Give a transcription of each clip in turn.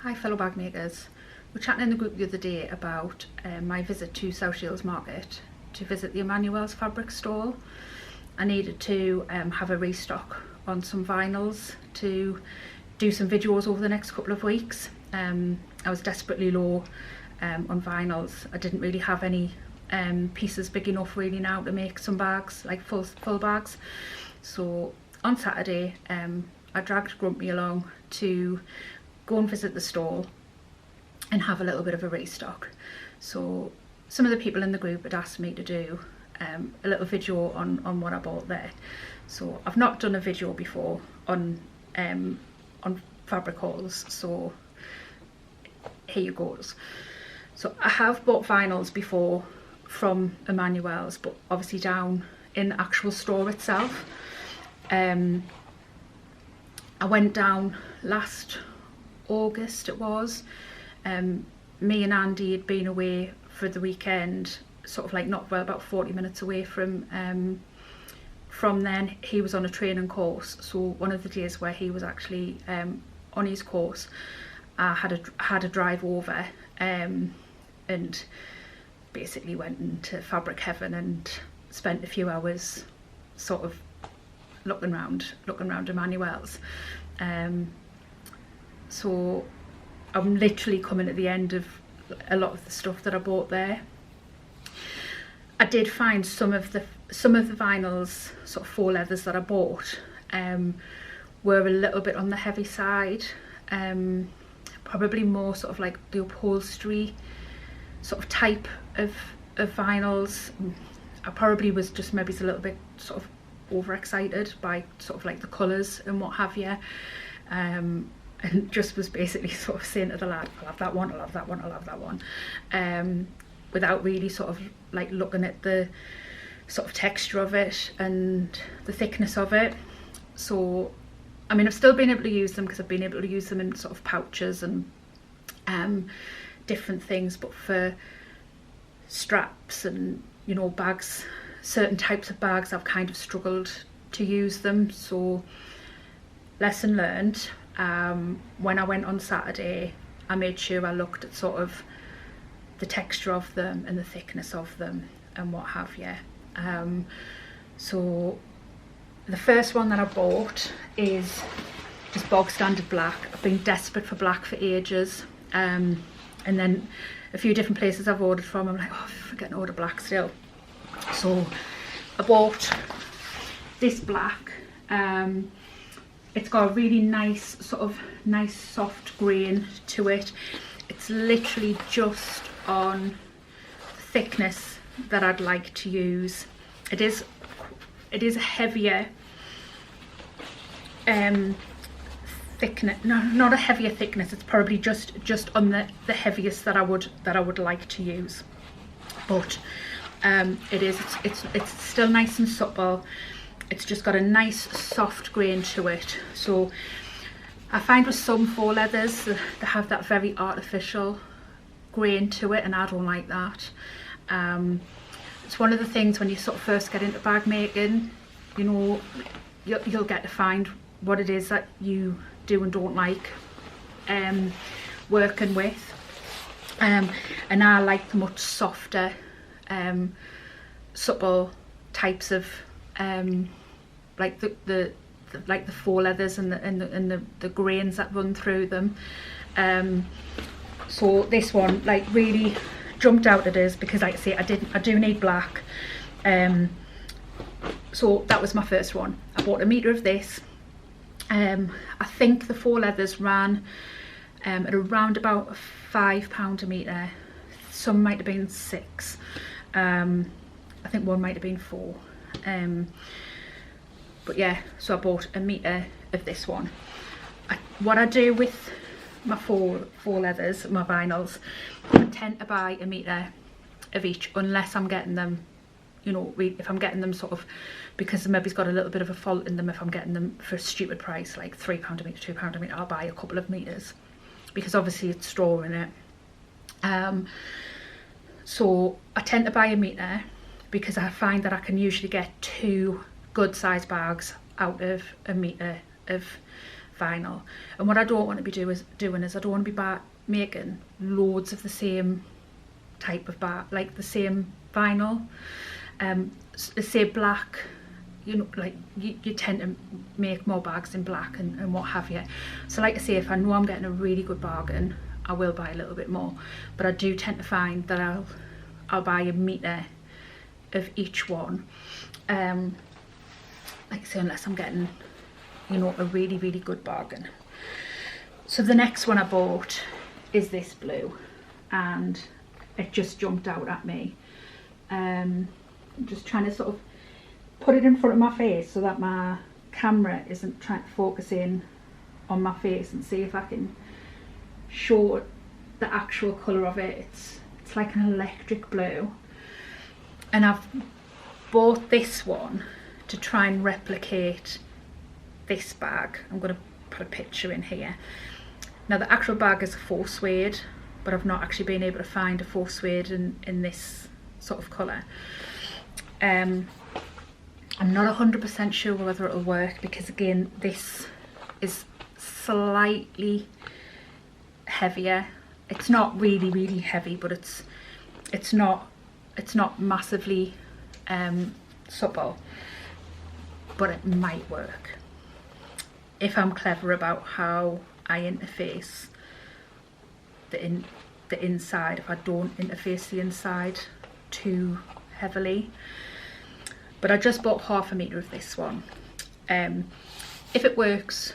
Hi fellow bag makers. We were chatting in the group the other day about my visit to South Shields Market to visit the Immanuels fabric stall. I needed to have a restock on some vinyls to do some videos over the next couple of weeks. I was desperately low on vinyls. I didn't really have any pieces big enough really now to make some bags, like full bags. So on Saturday I dragged Grumpy along to go and visit the stall and have a little bit of a restock. So some of the people in the group had asked me to do a little video on what I bought there. So I've not done a video before on fabric hauls, so here you goes. So I have bought vinyls before from Immanuel's, but obviously down in the actual store itself. I went down last August it was. Me and Andy had been away for the weekend, sort of like not well, about 40 minutes away from then. He was on a training course, so one of the days where he was actually on his course, I had a drive over and basically went into fabric heaven and spent a few hours sort of looking around Immanuel's. So I'm literally coming at the end of a lot of the stuff that I bought there. I did find some of the vinyls, sort of faux leathers that I bought, were a little bit on the heavy side. Probably more sort of like the upholstery sort of type of vinyls. I probably was just maybe a little bit sort of overexcited by sort of like the colours and what have you. And just was basically sort of saying to the lad, I'll have that one, I'll have that one, I'll have that one, without really sort of like looking at the sort of texture of it and the thickness of it. So I mean, I've still been able to use them because I've been able to use them in sort of pouches and different things, but for straps and, you know, bags, certain types of bags, I've kind of struggled to use them. So lesson learned. When I went on Saturday, I made sure I looked at sort of the texture of them and the thickness of them and what have you. So the first one that I bought is just bog standard black. I've been desperate for black for ages, and then a few different places I've ordered from, I'm like, oh, I'm forgetting to order black still. So I bought this black. It's got a really nice soft grain to it. It's literally just on the thickness that I'd like to use. It is a heavier thickness. No, not a heavier thickness. It's probably just on the heaviest that I would like to use. But it's still nice and supple. It's just got a nice soft grain to it. So I find with some faux leathers they have that very artificial grain to it, and I don't like that. It's one of the things when you sort of first get into bag making, you know, you'll get to find what it is that you do and don't like working with. And I like the much softer, supple types of like the faux leathers and the grains that run through them. So this one like really jumped out at us because, like I say, I do need black. So that was my first one. I bought a metre of this. I think the faux leathers ran at around about £5 a metre. Some might have been 6. I think one might have been 4. But yeah, so I bought a metre of this one. What I do with my faux leathers, my vinyls, I tend to buy a metre of each, unless I'm getting them, you know, if I'm getting them sort of because maybe it's got a little bit of a fault in them. If I'm getting them for a stupid price, like £3 a metre, £2 a metre, I'll buy a couple of metres because obviously it's straw in it. So I tend to buy a metre because I find that I can usually get 2 good sized bags out of a metre of vinyl. And what I don't want to be doing is I don't want to be making loads of the same type of bag, like the same vinyl. Say black, you know, like you tend to make more bags in black and what have you. So like I say, if I know I'm getting a really good bargain, I will buy a little bit more, but I do tend to find that I'll buy a metre of each one, like I say, unless I'm getting, you know, a really good bargain. So the next one I bought is this blue, and it just jumped out at me. I'm just trying to sort of put it in front of my face so that my camera isn't trying to focus in on my face, and see if I can show the actual colour of it. It's like an electric blue, and I've bought this one to try and replicate this bag. I'm going to put a picture in here. Now the actual bag is a faux suede, but I've not actually been able to find a faux suede in this sort of colour. I'm not 100% sure whether it'll work, because again, this is slightly heavier. It's not really heavy, but it's not massively supple, but it might work if I'm clever about how I interface the inside, if I don't interface the inside too heavily. But I just bought half a metre of this one. If it works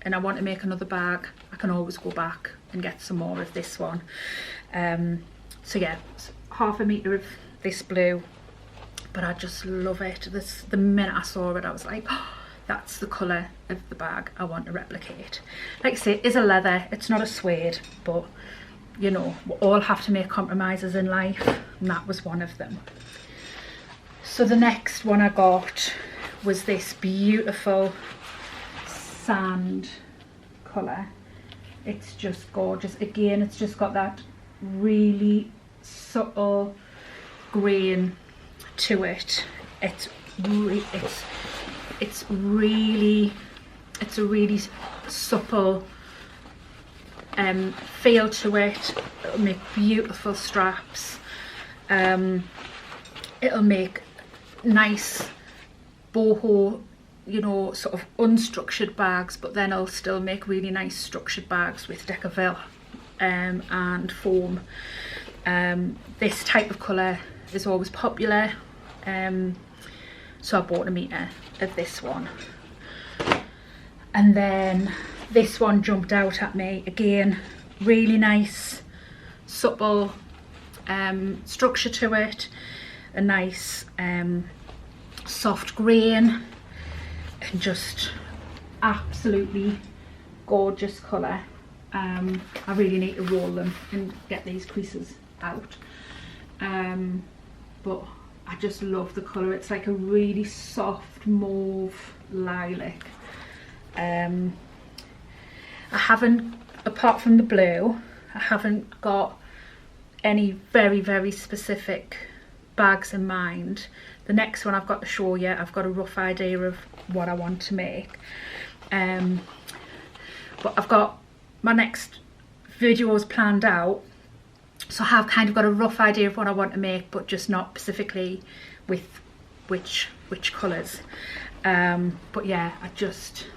and I want to make another bag, I can always go back and get some more of this one. So yeah, half a metre of this blue, but I just love it. The minute I saw it, I was like, oh, that's the colour of the bag I want to replicate. Like I say, it is a leather, it's not a suede, but you know, we all have to make compromises in life, and that was one of them. So the next one I got was this beautiful sand colour. It's just gorgeous. Again, it's just got that really subtle grain to it. It's a really supple feel to it. It'll make beautiful straps. It'll make nice boho, you know, sort of unstructured bags, but then I'll still make really nice structured bags with Decaville and foam. This type of colour is always popular, so I bought a metre of this one. And then this one jumped out at me again. Really nice supple structure to it, a nice soft grain, and just absolutely gorgeous colour. I really need to roll them and get these creases out, but I just love the colour. It's like a really soft mauve lilac. I haven't, apart from the blue, I haven't got any very specific bags in mind. The next one I've got to show you, I've got a rough idea of what I want to make, but I've got my next videos planned out, so I have kind of got a rough idea of what I want to make, but just not specifically with which colours. But yeah,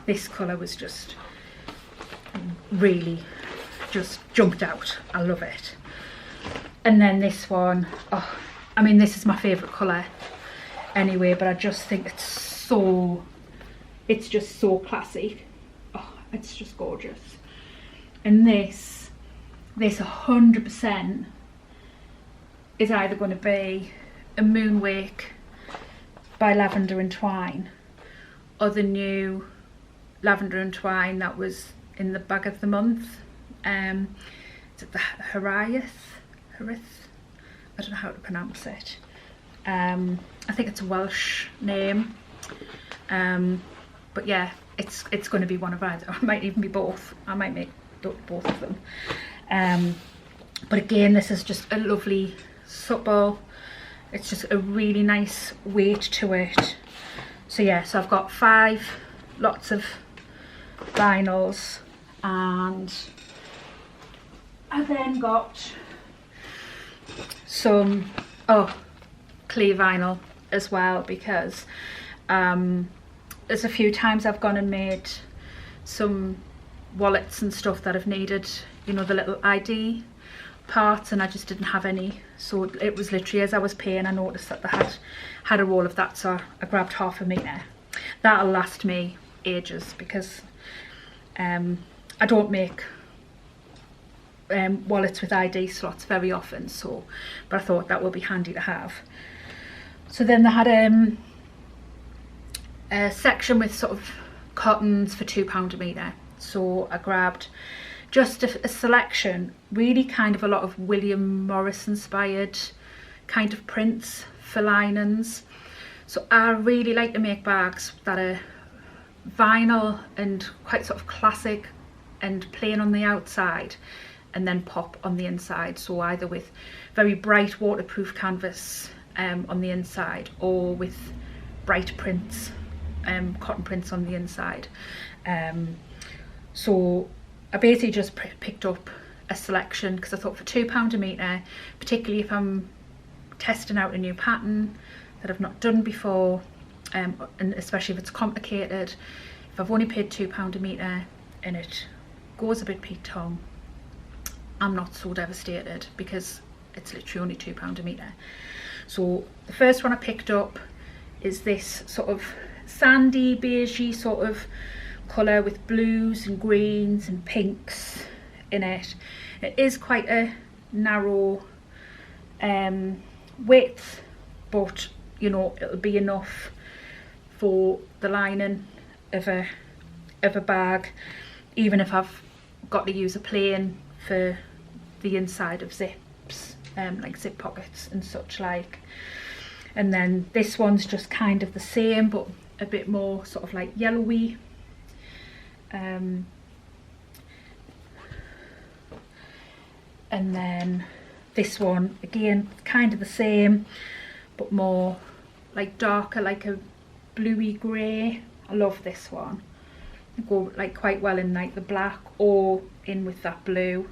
this colour was just really just jumped out. I love it. And then this one, oh, I mean, this is my favourite colour anyway, but I just think it's just so classy. Oh, it's just gorgeous. And this 100% is either going to be a Moonwake by Lavender and Twine, or the new Lavender and Twine that was in the bag of the month. Is it the Harith? I don't know how to pronounce it. I think it's a Welsh name, but yeah, it's going to be one of either. It might even be both. I might make both of them. But again, this is just a lovely supple, it's just a really nice weight to it. So yeah, so I've got 5 lots of vinyls, and I then got some clear vinyl as well, because there's a few times I've gone and made some wallets and stuff that have needed, you know, the little ID parts, and I just didn't have any. So it was literally as I was paying, I noticed that they had a roll of that, so I grabbed half a metre. That'll last me ages, because I don't make wallets with ID slots very often, so but I thought that would be handy to have. So then they had a section with sort of cottons for £2 a metre, so I grabbed just a selection, really kind of a lot of William Morris inspired kind of prints for linens. So I really like to make bags that are vinyl and quite sort of classic and plain on the outside, and then pop on the inside. So either with very bright waterproof canvas on the inside, or with bright prints, cotton prints on the inside. So I basically just picked up a selection, because I thought for £2 a metre, particularly if I'm testing out a new pattern that I've not done before, and especially if it's complicated, if I've only paid £2 a metre and it goes a bit Pete Tong, I'm not so devastated, because it's literally only £2 a metre. So the first one I picked up is this sort of sandy beigey sort of colour with blues and greens and pinks in it. It is quite a narrow width, but you know, it'll be enough for the lining of a bag, even if I've got to use a plain for the inside of zips, like zip pockets and such like. And then this one's just kind of the same, but a bit more sort of like yellowy. And then this one again, kind of the same, but more like darker, like a bluey grey. I love this one. They go like quite well in like the black or in with that blue.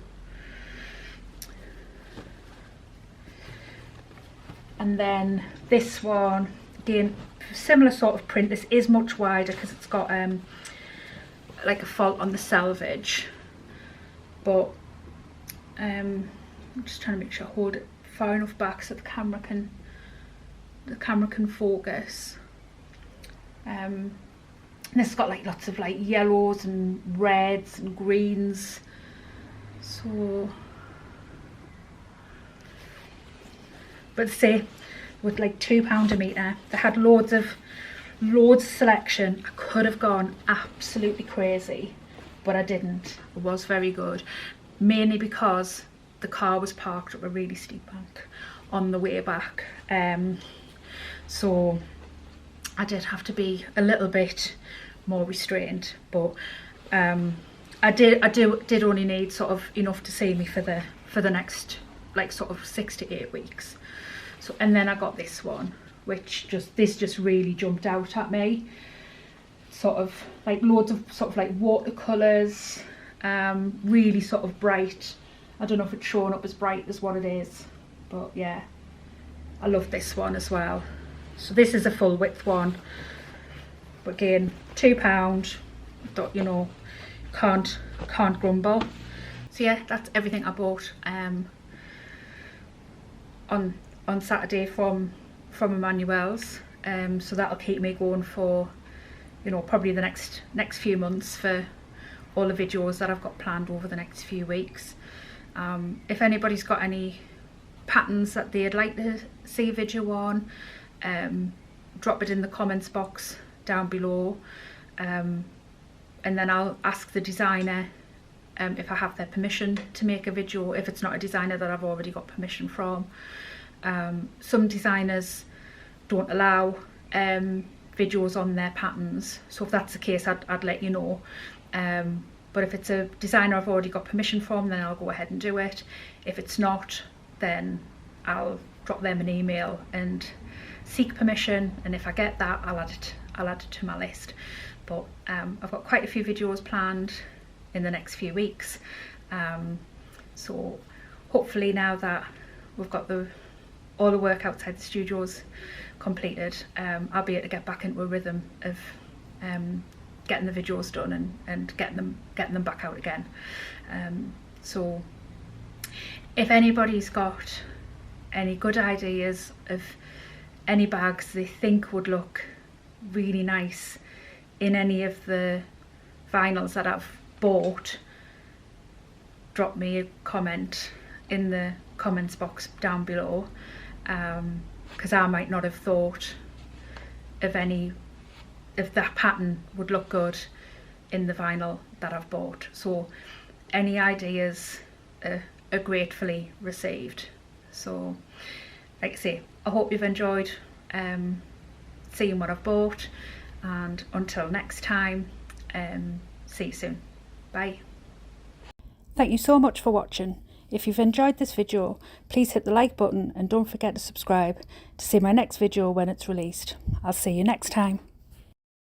And then this one again, similar sort of print. This is much wider because it's got like a fault on the selvage, but I'm just trying to make sure I hold it far enough back so the camera can focus. And this has got like lots of like yellows and reds and greens, so but say with like £2 a metre, they had loads of selection. I could have gone absolutely crazy, but I didn't. It was very good, mainly because the car was parked up a really steep bank on the way back, so I did have to be a little bit more restrained, but I did only need sort of enough to see me for the next like sort of 6 to 8 weeks. So, and then I got this one, which just really jumped out at me. Sort of like loads of sort of like watercolours, really sort of bright. I don't know if it's showing up as bright as what it is, but yeah, I love this one as well. So this is a full width one, but again, £2. Thought, you know, can't grumble. So yeah, that's everything I bought on Saturday from Immanuel's. So that'll keep me going for, you know, probably the next few months for all the videos that I've got planned over the next few weeks. If anybody's got any patterns that they'd like to see a video on, drop it in the comments box down below, and then I'll ask the designer if I have their permission to make a video, if it's not a designer that I've already got permission from. Some designers don't allow videos on their patterns, so if that's the case, I'd let you know. But if it's a designer I've already got permission from, then I'll go ahead and do it. If it's not, then I'll drop them an email and seek permission, and if I get that, I'll add it to my list. But I've got quite a few videos planned in the next few weeks, so hopefully now that we've got all the work outside the studios completed, I'll be able to get back into a rhythm of getting the videos done and getting them back out again. So if anybody's got any good ideas of any bags they think would look really nice in any of the vinyls that I've bought, drop me a comment in the comments box down below, because I might not have thought of any if that pattern would look good in the vinyl that I've bought. So any ideas are gratefully received. So like I say, I hope you've enjoyed seeing what I've bought, and until next time, see you soon. Bye. Thank you so much for watching. If you've enjoyed this video, please hit the like button and don't forget to subscribe to see my next video when it's released. I'll see you next time.